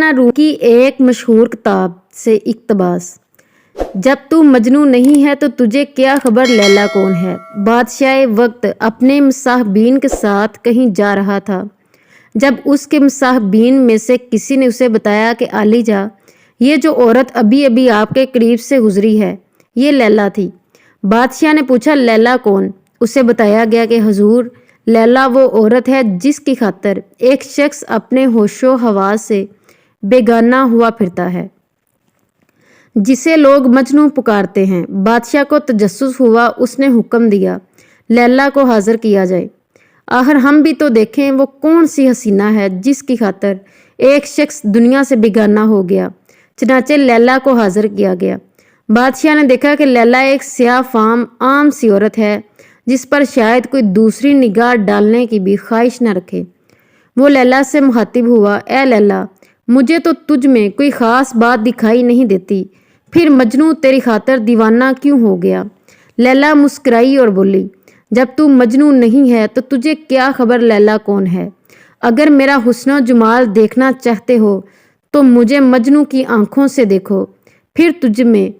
Sultana room की एक मशहूर किताब से इक़्तिबास। जब तू मजनू नहीं है तो तुझे क्या खबर लैला कौन है। बादशाह वक्त अपने मुसाहबीन के साथ कहीं जा रहा था। जब उसके मुसाहबीन में से किसी ने उसे बताया कि आलीजा, ये जो औरत अभी अभी आपके करीब से गुजरी है, ये लैला थी। बादशाह ने पूछा, लैला कौन? उसे बताया गया कि हुजूर, लैला वो औरत है जिसकी खातिर एक शख्स अपने होशो हवास से बेगाना हुआ फिरता है, जिसे लोग मजनू पुकारते हैं। बादशाह को तजस्सुस हुआ। उसने हुक्म दिया, लैला को हाजिर किया जाए। आखिर हम भी तो देखें वो कौन सी हसीना है जिसकी खातिर एक शख्स दुनिया से बेगाना हो गया। चनाचे लैला को हाजिर किया गया। बादशाह ने देखा कि लैला एक स्याह फाम आम सी औरत है जिस पर शायद कोई दूसरी निगाह डालने की भी ख्वाहिश न रखे। वो लैला से मुखातिब हुआ, ए लैला, मुझे तो तुझ में कोई ख़ास बात दिखाई नहीं देती, फिर मजनू तेरी खातिर दीवाना क्यों हो गया? लैला मुस्कुराई और बोली, जब तू मजनू नहीं है तो तुझे क्या खबर लैला कौन है। अगर मेरा हुस्न जमाल देखना चाहते हो तो मुझे मजनू की आंखों से देखो, फिर तुझ में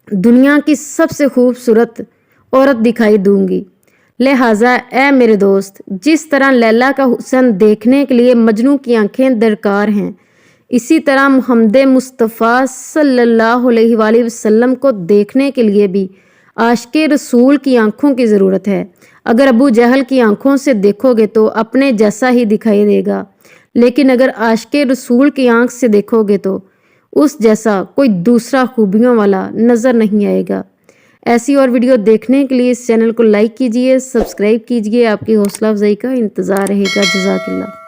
दुनिया की सबसे खूबसूरत औरत दिखाई दूंगी। लिहाजा ए मेरे दोस्त, जिस तरह लैला का हुस्न देखने के लिए मजनू की आंखें दरकार हैं, इसी तरह मुहम्मद मुस्तफ़ा सल्लल्लाहु अलैहि वसल्लम को देखने के लिए भी आशिक़े रसूल की आंखों की ज़रूरत है। अगर अबू जहल की आंखों से देखोगे तो अपने जैसा ही दिखाई देगा, लेकिन अगर आशिक़े रसूल की आंख से देखोगे तो उस जैसा कोई दूसरा खूबियों वाला नज़र नहीं आएगा। ऐसी और वीडियो देखने के लिए इस चैनल को लाइक कीजिए, सब्सक्राइब कीजिए। आपकी हौसला अफजाई का इंतज़ार रहेगा। जज़ाकल्लाह।